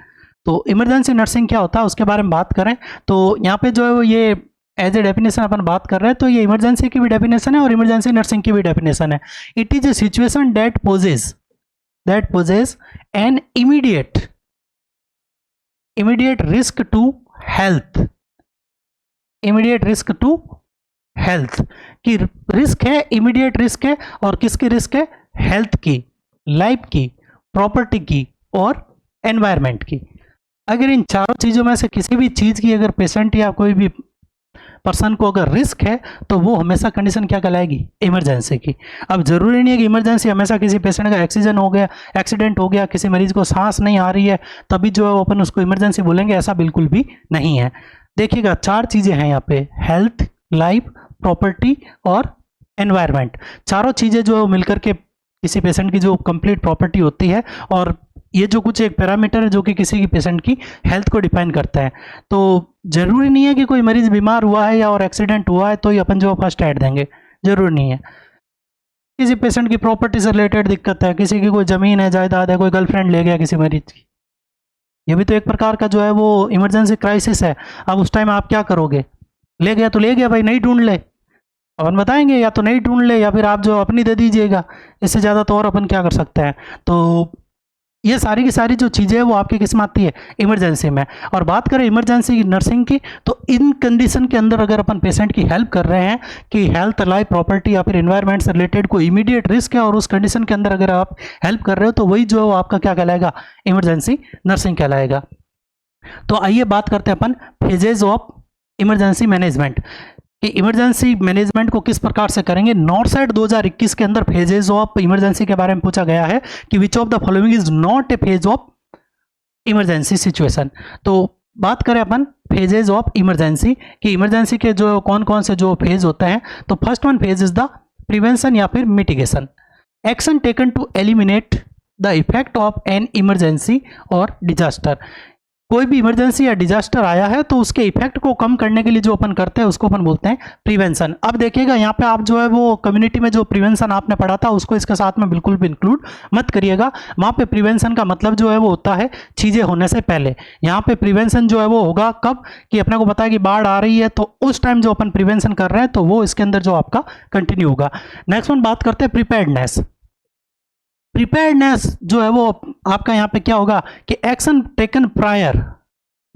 तो इमरजेंसी नर्सिंग क्या होता है उसके बारे में बात करें तो यहाँ पे जो है वो ये एज ए डेफिनेशन अपन बात कर रहे हैं, तो ये इमरजेंसी की भी डेफिनेशन है और इमरजेंसी नर्सिंग की भी डेफिनेशन है। It is a situation that poses an immediate risk to health, immediate risk to health की रिस्क है, इमीडिएट रिस्क है। और किसकी रिस्क है, हेल्थ की, लाइफ की, प्रॉपर्टी की और एनवायरनमेंट की। अगर इन चारों चीज़ों में से किसी भी चीज़ की अगर पेशेंट या कोई भी पर्सन को अगर रिस्क है तो वो हमेशा कंडीशन क्या कहलाएगी, इमरजेंसी की। अब जरूरी नहीं है कि इमरजेंसी हमेशा किसी पेशेंट का एक्सीडेंट हो गया, किसी मरीज को सांस नहीं आ रही है तभी जो है अपन उसको इमरजेंसी बोलेंगे, ऐसा बिल्कुल भी नहीं है। देखिएगा चार चीज़ें हैं यहाँ पे, हेल्थ, लाइफ, प्रॉपर्टी और एनवायरनमेंट। चारों चीज़ें जो मिलकर के किसी पेशेंट की जो कंप्लीट प्रॉपर्टी होती है, और ये जो कुछ एक पैरामीटर है जो कि किसी की पेशेंट की हेल्थ को डिफाइन करता है। तो जरूरी नहीं है कि कोई मरीज बीमार हुआ है या और एक्सीडेंट हुआ है तो ही अपन जो फर्स्ट एड देंगे, जरूरी नहीं है। किसी पेशेंट की प्रॉपर्टी से रिलेटेड दिक्कत है, किसी की कोई ज़मीन है, जायदाद है, कोई गर्लफ्रेंड ले गया किसी मरीज की, ये भी तो एक प्रकार का जो है वो इमरजेंसी क्राइसिस है। अब उस टाइम आप क्या करोगे, ले गया तो ले गया भाई, नहीं ढूंढ ले, अपन बताएंगे या तो नहीं ढूंढ ले या फिर आप जो अपनी दे दीजिएगा, इससे ज़्यादा तो और अपन क्या कर सकते हैं। तो ये सारी की सारी जो चीज़ें हैं वो आपकी किस में आती है, इमरजेंसी में। और बात करें इमरजेंसी नर्सिंग की, तो इन कंडीशन के अंदर अगर अपन पेशेंट की हेल्प कर रहे हैं कि हेल्थ, लाइफ, प्रॉपर्टी या फिर एनवायरनमेंट से रिलेटेड कोई इमीडिएट रिस्क है और उस कंडीशन के अंदर अगर आप हेल्प कर रहे हो तो वही जो है वो आपका क्या कहलाएगा, इमरजेंसी नर्सिंग कहलाएगा। तो आइए बात करते हैं अपन फेजेज ऑफ इमरजेंसी मैनेजमेंट कि इमरजेंसी मैनेजमेंट को किस प्रकार से करेंगे। नॉर्सेट 2021 के अंदर फेजेज ऑफ इमरजेंसी के बारे में पूछा गया है कि which of the following is not A phase of emergency situation. तो बात करें अपन फेजेज ऑफ इमरजेंसी कि इमरजेंसी के जो कौन कौन से जो फेज होते हैं, तो first one phase is the prevention या फिर mitigation, action taken to eliminate the effect of an emergency और डिजास्टर। कोई भी इमरजेंसी या डिजास्टर आया है तो उसके इफेक्ट को कम करने के लिए जो अपन करते हैं उसको अपन बोलते हैं प्रिवेंशन। अब देखिएगा यहाँ पे आप जो है वो कम्युनिटी में जो प्रिवेंशन आपने पढ़ा था उसको इसके साथ में बिल्कुल भी इंक्लूड मत करिएगा। वहाँ पे प्रिवेंशन का मतलब जो है वो होता है चीज़ें होने से पहले। यहाँ पे प्रिवेंशन जो है वो होगा कब, कि अपने को पता है कि बाढ़ आ रही है तो उस टाइम जो अपन प्रिवेंशन कर रहे हैं तो वो इसके अंदर जो आपका कंटिन्यू होगा। नेक्स्ट वन बात करते हैं प्रिपेयर्डनेस। प्रिपेयर्डनेस जो है वो आपका यहाँ पे क्या होगा कि एक्शन टेकन प्रायर,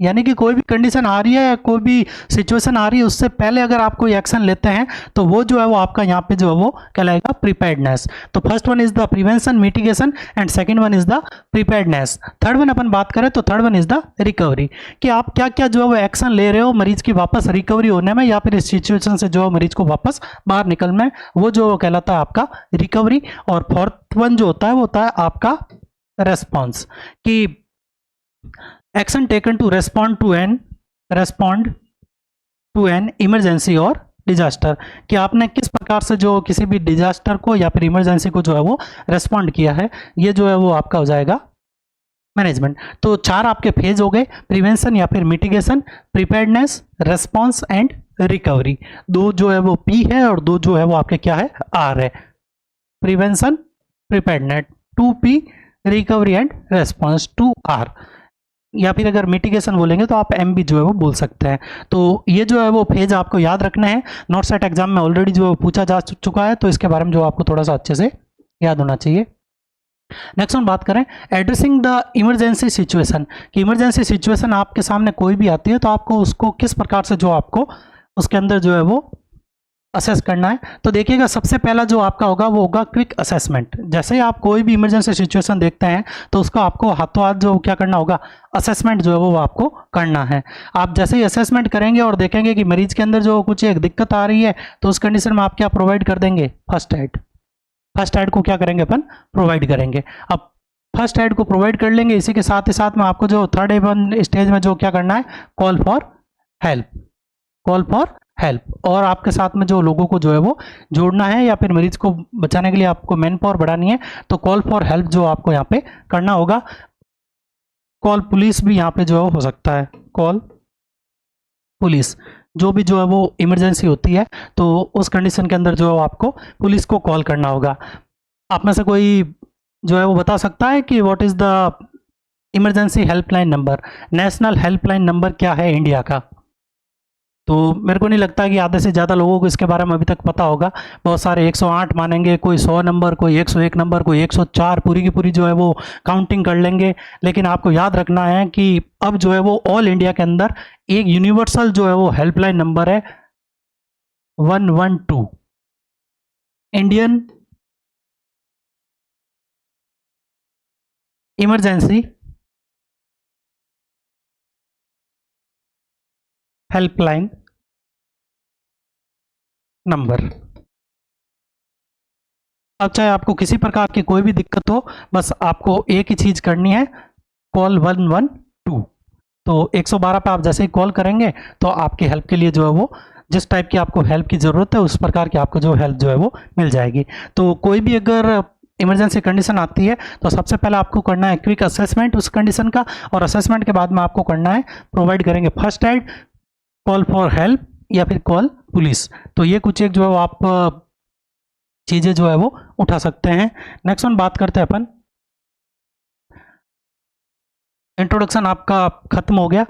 यानी कि कोई भी कंडीशन आ रही है या कोई भी सिचुएशन आ रही है उससे पहले अगर आप कोई एक्शन लेते हैं तो वो जो है वो आपका यहाँ पे जो है वो कहलाएगा प्रिपेयर्डनेस। तो first one is the prevention mitigation and second one is the preparedness. Third one अपन बात करें तो third one is the recovery कि आप क्या क्या जो है वो एक्शन ले रहे हो मरीज की वापस रिकवरी होने में या फिर इस सिचुएशन से जो है मरीज को वापस बाहर निकल में, वो जो कहलाता है आपका रिकवरी। और फोर्थ वन जो होता है वो होता है आपका रेस्पॉन्स कि action taken to respond to an emergency और डिजास्टर कि आपने किस प्रकार से जो किसी भी डिजास्टर को या फिर इमरजेंसी को जो है वो रेस्पॉन्ड किया है, ये जो है वो आपका हो जाएगा मैनेजमेंट। तो चार आपके फेज हो गए, प्रिवेंशन या फिर mitigation, preparedness, response and recovery. दो जो है वो पी है और दो जो है वो आपके क्या है, आर है। Prevention, preparedness 2P, recovery and response 2R। या फिर अगर मिटिगेशन बोलेंगे तो आप एम भी जो है वो बोल सकते हैं। तो ये जो है वो फेज आपको याद रखना है, नॉट सेट एग्जाम में ऑलरेडी जो पूछा जा चुका है तो इसके बारे में जो आपको थोड़ा सा अच्छे से याद होना चाहिए। नेक्स्ट हम बात करें एड्रेसिंग द इमरजेंसी सिचुएशन कि इमरजेंसी सिचुएशन आपके सामने कोई भी आती है तो आपको उसको किस प्रकार से जो आपको उसके अंदर जो है वो असेस करना है। तो देखिएगा सबसे पहला जो आपका होगा वो होगा क्विक असेसमेंट। जैसे ही आप कोई भी इमरजेंसी सिचुएशन देखते हैं तो उसका आपको हाथों हाथ जो क्या करना होगा, असेसमेंट जो है वो आपको करना है। आप जैसे ही असेसमेंट करेंगे और देखेंगे कि मरीज के अंदर जो कुछ एक दिक्कत आ रही है तो उस कंडीशन में आप क्या प्रोवाइड कर देंगे, फर्स्ट एड। फर्स्ट एड को क्या करेंगे अपन, प्रोवाइड करेंगे। अब फर्स्ट एड को प्रोवाइड कर लेंगे, इसी के साथ ही साथ में आपको जो थर्ड एवन स्टेज में जो क्या करना है, call for help, call for help. और आपके साथ में जो लोगों को जो है वो जोड़ना है या फिर मरीज को बचाने के लिए आपको मैन पावर बढ़ानी है तो कॉल फॉर हेल्प जो आपको यहाँ पे करना होगा। कॉल पुलिस भी यहाँ पे जो है हो सकता है, कॉल पुलिस जो भी जो है वो इमरजेंसी होती है तो उस कंडीशन के अंदर जो है आपको पुलिस को कॉल करना होगा। आप में से कोई जो है वो बता सकता है कि what is the emergency helpline number, national helpline number क्या है इंडिया का? तो मेरे को नहीं लगता कि आधे से ज़्यादा लोगों को इसके बारे में अभी तक पता होगा। बहुत सारे 108 मानेंगे, कोई 100 नंबर, कोई 101 नंबर, कोई 104, पूरी की पूरी जो है वो काउंटिंग कर लेंगे। लेकिन आपको याद रखना है कि अब जो है वो ऑल इंडिया के अंदर एक यूनिवर्सल जो है वो हेल्पलाइन नंबर है 112, इंडियन इमरजेंसी हेल्पलाइन नंबर। अब चाहे आपको किसी प्रकार की कोई भी दिक्कत हो, बस आपको एक ही चीज़ करनी है, कॉल 112। तो 112 पे आप जैसे ही कॉल करेंगे तो आपकी हेल्प के लिए जो है वो जिस टाइप की आपको हेल्प की ज़रूरत है उस प्रकार की आपको जो हेल्प जो है वो मिल जाएगी। तो कोई भी अगर इमरजेंसी कंडीशन आती है तो सबसे पहले आपको करना है क्विक असेसमेंट उस कंडीशन का, और असेसमेंट के बाद में आपको करना है प्रोवाइड करेंगे first aid, call for help या फिर कॉल पुलिस। तो ये कुछ एक जो है वो आप चीज़ें जो है वो उठा सकते हैं। नेक्स्ट वन बात करते हैं अपन, इंट्रोडक्शन आपका खत्म हो गया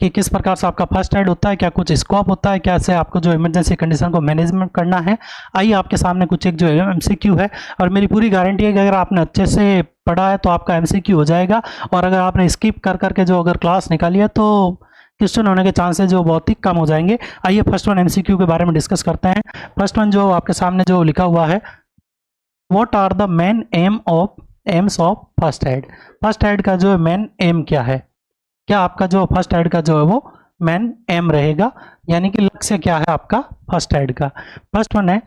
कि किस प्रकार से आपका फर्स्ट एड होता है, क्या कुछ स्कोप होता है, कैसे आपको जो इमरजेंसी कंडीशन को मैनेजमेंट करना है। आइए आपके सामने कुछ एक जो एमसीक्यू है, और मेरी पूरी गारंटी है कि अगर आपने अच्छे से पढ़ा है तो आपका एमसीक्यू हो जाएगा, और अगर आपने स्किप कर करके जो अगर क्लास निकाली है तो क्वेश्चन होने के चांसेस जो बहुत ही कम हो जाएंगे। आइए फर्स्ट वन एमसीक्यू के बारे में डिस्कस करते हैं। फर्स्ट वन जो आपके सामने जो लिखा हुआ है, what are the main aims of first aid. First aid का जो मेन एम क्या है, क्या आपका जो फर्स्ट एड का जो है वो मेन एम रहेगा, यानी कि लक्ष्य क्या है आपका फर्स्ट एड का। फर्स्ट वन है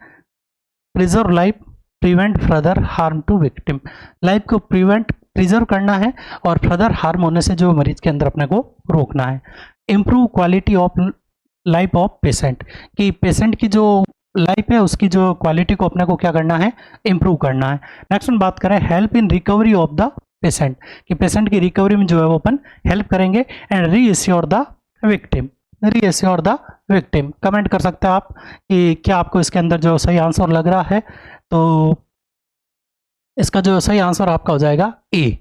preserve life, prevent further harm to victim. Life को प्रिजर्व करना है और फर्दर हार्म होने से जो मरीज के अंदर अपने को रोकना है। Improve quality of life of patient, कि पेशेंट की जो लाइफ है उसकी जो क्वालिटी को अपने को क्या करना है, इम्प्रूव करना है। नेक्स्ट वन बात करें help in recovery of the patient, कि पेशेंट की रिकवरी में जो है वो अपन हेल्प करेंगे। And reassure the victim, reassure the victim. Comment कर सकते हैं आप कि क्या आपको इसके अंदर जो सही आंसर लग रहा है। तो इसका जो सही आंसर आपका हो जाएगा ए,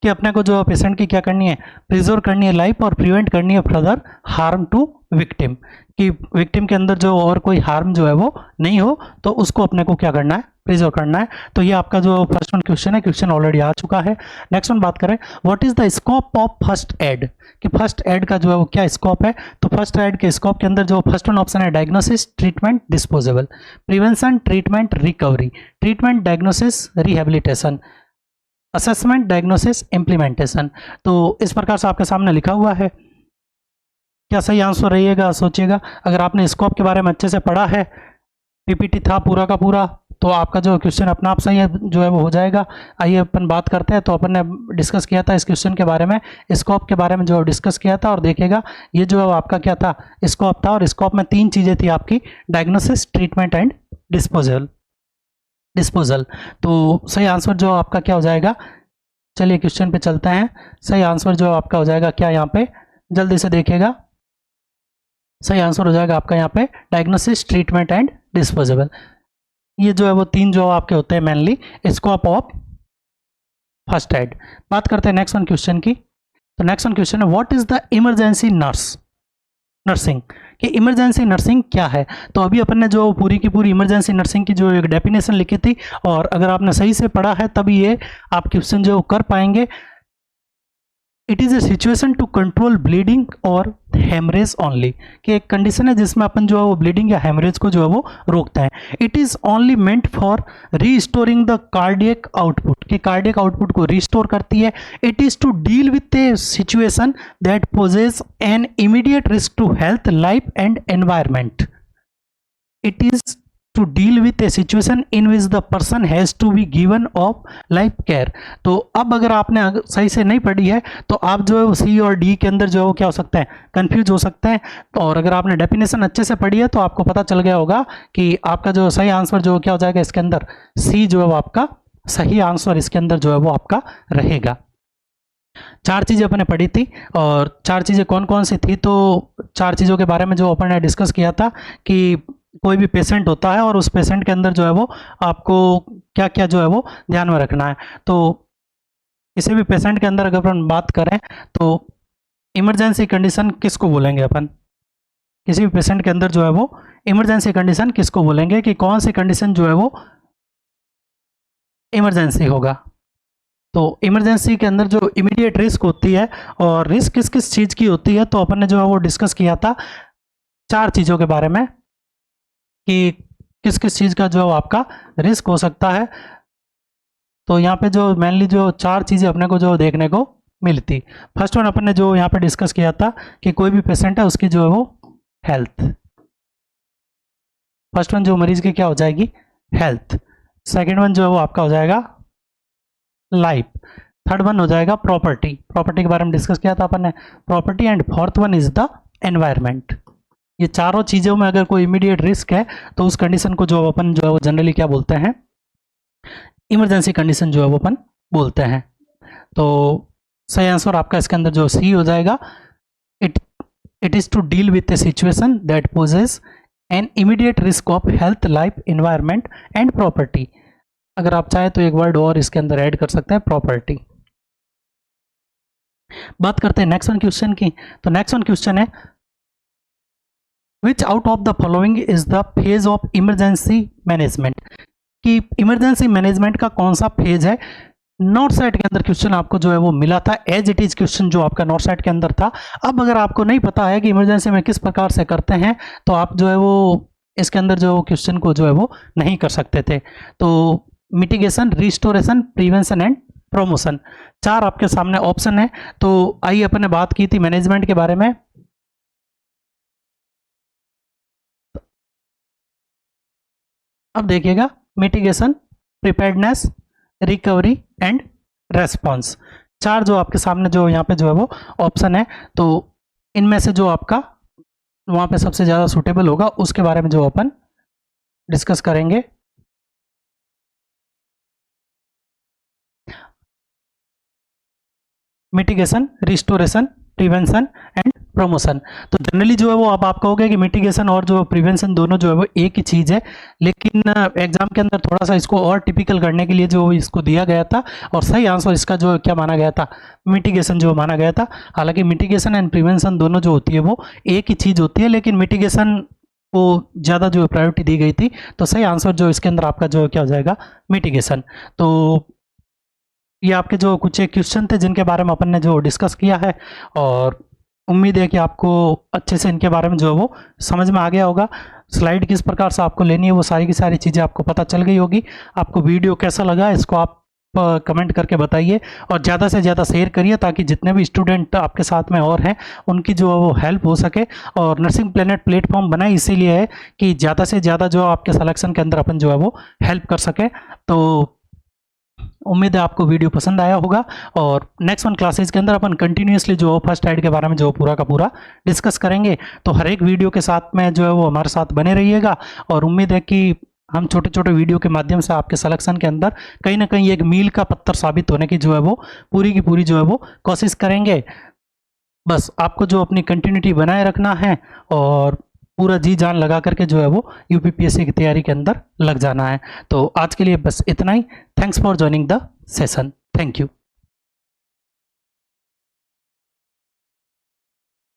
कि अपने को जो पेशेंट की क्या करनी है, प्रिजर्व करनी है लाइफ और प्रिवेंट करनी है फर्दर हार्म टू विक्टिम, कि विक्टिम के अंदर जो और कोई हार्म जो है वो नहीं हो, तो उसको अपने को क्या करना है, प्रिजर्व करना है। तो ये आपका जो फर्स्ट वन क्वेश्चन है, क्वेश्चन ऑलरेडी आ चुका है। नेक्स्ट वन बात करें what is the scope of first aid, कि फर्स्ट एड का जो है वो क्या स्कोप है। तो फर्स्ट एड के स्कोप के अंदर जो फर्स्ट वन ऑप्शन है diagnosis, treatment, disposable, prevention, treatment, recovery, treatment, diagnosis, rehabilitation, assessment, diagnosis, implementation. तो इस प्रकार से आपके सामने लिखा हुआ है, क्या सही आंसर रहिएगा, सोचिएगा। अगर आपने स्कोप के बारे में अच्छे से पढ़ा है, पीपीटी था पूरा का पूरा, तो आपका जो क्वेश्चन अपना आप सही है जो है वो हो जाएगा। आइए अपन बात करते हैं। तो अपन ने डिस्कस किया था इस क्वेश्चन के बारे में, स्कोप के बारे में जो डिस्कस किया था, और देखिएगा ये जो है आपका क्या था, स्कोप था, और स्कोप में 3 चीज़ें थी आपकी, डायग्नोसिस, ट्रीटमेंट एंड डिस्पोजल। तो सही आंसर जो आपका क्या हो जाएगा, चलिए क्वेश्चन पे चलते हैं। सही आंसर जो आपका हो जाएगा क्या, यहाँ पे जल्दी से देखिएगा, सही आंसर हो जाएगा आपका यहाँ पे डायग्नोसिस, ट्रीटमेंट एंड डिस्पोजेबल। ये जो है वो 3 जो आपके होते हैं mainly scope of first add. बात करते हैं नेक्स्ट वन क्वेश्चन की। तो नेक्स्ट वन क्वेश्चन है what is the emergency nursing, कि इमरजेंसी नर्सिंग क्या है। तो अभी अपन ने जो पूरी की पूरी इमरजेंसी नर्सिंग की जो एक डेफिनेशन लिखी थी, और अगर आपने सही से पढ़ा है तभी ये आप क्वेश्चन जो कर पाएंगे। It is a situation to control bleeding और हेमरेज ओनली, कि एक कंडीशन है जिसमें अपन जो है वो ब्लीडिंग या हेमरेज को जो है वो रोकता है। It is only meant for restoring the cardiac output, कि कार्डियक आउटपुट को रिस्टोर करती है। It is to deal with a situation that poses an immediate risk to health, life and environment. It is to deal with a situation in which the person has to be given of life care। तो अब अगर आपने सही से नहीं पढ़ी है तो आप जो है सी और डी के अंदर जो है वो क्या हो सकते हैं, कंफ्यूज हो सकते हैं। और अगर आपने डेफिनेशन अच्छे से पढ़ी है तो आपको पता चल गया होगा कि आपका जो सही आंसर जो क्या हो जाएगा इसके अंदर, सी जो है वो आपका सही आंसर इसके अंदर जो है वो आपका रहेगा। 4 चीज़ें अपने पढ़ी थी, और 4 चीज़ें कौन कौन सी थी, तो 4 चीज़ों के बारे में जो अपन ने डिस्कस किया था कि कोई भी पेशेंट होता है और उस पेशेंट के अंदर जो है वो आपको क्या क्या जो है वो ध्यान में रखना है। तो किसी भी पेशेंट के अंदर अगर अपन बात करें तो इमरजेंसी कंडीशन किसको बोलेंगे अपन, किसी भी पेशेंट के अंदर जो है वो इमरजेंसी कंडीशन किसको बोलेंगे, कि कौन सी कंडीशन जो है वो इमरजेंसी होगा। तो इमरजेंसी के अंदर जो इमीडिएट रिस्क होती है, और रिस्क किस किस चीज़ की होती है, तो अपन ने जो है वो डिस्कस किया था 4 चीज़ों के बारे में, कि किस किस चीज़ का जो आपका रिस्क हो सकता है। तो यहाँ पे जो मेनली जो 4 चीज़ें अपने को जो देखने को मिलती। फर्स्ट वन अपन ने जो यहाँ पे डिस्कस किया था कि कोई भी पेशेंट है उसकी जो है वो हेल्थ, फर्स्ट वन जो मरीज की क्या हो जाएगी, हेल्थ। सेकेंड वन जो है वो आपका हो जाएगा लाइफ। थर्ड वन हो जाएगा प्रॉपर्टी, प्रॉपर्टी के बारे में डिस्कस किया था अपन ने, property. And fourth one is the environment. ये चारों चीज़ों में अगर कोई इमीडिएट रिस्क है तो उस कंडीशन को जो अपन जो है वो जनरली क्या बोलते हैं, इमरजेंसी कंडीशन जो है वो अपन बोलते हैं। तो सही आंसर आपका इसके अंदर जो सी हो जाएगा, it is to deal with a situation that poses an immediate risk of health, life, environment and property. अगर आप चाहें तो एक वर्ड और इसके अंदर ऐड कर सकते हैं, प्रॉपर्टी। बात करते हैं नेक्स्ट वन क्वेश्चन की। तो नेक्स्ट वन क्वेश्चन है, विच out of the following is the phase of emergency management, कि इमरजेंसी मैनेजमेंट का कौन सा फेज है। नॉर्थ साइड के अंदर क्वेश्चन आपको जो है वो मिला था, एज इट इज क्वेश्चन जो आपका नॉर्थ साइड के अंदर था। अब अगर आपको नहीं पता है कि इमरजेंसी में किस प्रकार से करते हैं, तो आप जो है वो इसके अंदर जो क्वेश्चन को जो है वो नहीं कर सकते थे। तो mitigation, restoration, prevention and promotion, 4 आपके सामने ऑप्शन है। तो आइए अपन ने बात की थी मैनेजमेंट के बारे में। अब देखिएगा, mitigation, preparedness, recovery and response, 4 जो आपके सामने जो यहाँ पे जो है वो ऑप्शन है। तो इनमें से जो आपका वहाँ पे सबसे ज़्यादा सूटेबल होगा उसके बारे में जो अपन डिस्कस करेंगे। Mitigation, restoration, prevention and promotion. तो जनरली जो है वो अब आप कहोगे कि मिटिगेशन और जो प्रिवेंशन दोनों जो है वो एक ही चीज़ है, लेकिन एग्जाम के अंदर थोड़ा सा इसको और टिपिकल करने के लिए जो इसको दिया गया था, और सही आंसर इसका जो क्या माना गया था, मिटिगेशन जो माना गया था। हालांकि मिटिगेशन एंड प्रिवेंशन दोनों जो होती है वो एक ही चीज़ होती है, लेकिन मिटिगेशन को ज़्यादा जो प्रायोरिटी दी गई थी। तो सही आंसर जो इसके अंदर आपका जो क्या हो जाएगा, मिटिगेशन। तो ये आपके जो कुछ एक क्वेश्चन थे जिनके बारे में अपन ने जो डिस्कस किया है, और उम्मीद है कि आपको अच्छे से इनके बारे में जो है वो समझ में आ गया होगा। स्लाइड किस प्रकार से आपको लेनी है वो सारी की सारी चीज़ें आपको पता चल गई होगी। आपको वीडियो कैसा लगा इसको आप कमेंट करके बताइए, और ज़्यादा से ज़्यादा शेयर करिए ताकि जितने भी स्टूडेंट आपके साथ में और हैं उनकी जो वो हेल्प हो सके। और नर्सिंग प्लेनेट प्लेटफॉर्म बना इसीलिए है कि ज़्यादा से ज़्यादा जो आपके सिलेक्शन के अंदर अपन जो है वो हेल्प कर सके। तो उम्मीद है आपको वीडियो पसंद आया होगा, और नेक्स्ट वन क्लासेज के अंदर अपन कंटिन्यूसली जो फर्स्ट एड के बारे में जो पूरा का पूरा डिस्कस करेंगे। तो हर एक वीडियो के साथ में जो है वो हमारे साथ बने रहिएगा, और उम्मीद है कि हम छोटे छोटे वीडियो के माध्यम से आपके सिलेक्शन के अंदर कहीं ना कहीं एक मील का पत्थर साबित होने की जो है वो पूरी की पूरी जो है वो कोशिश करेंगे। बस आपको जो अपनी कंटिन्यूटी बनाए रखना है, और पूरा जी जान लगा करके जो है वो यूपीपीएससी की तैयारी के अंदर लग जाना है। तो आज के लिए बस इतना ही। Thanks for joining the session. Thank you.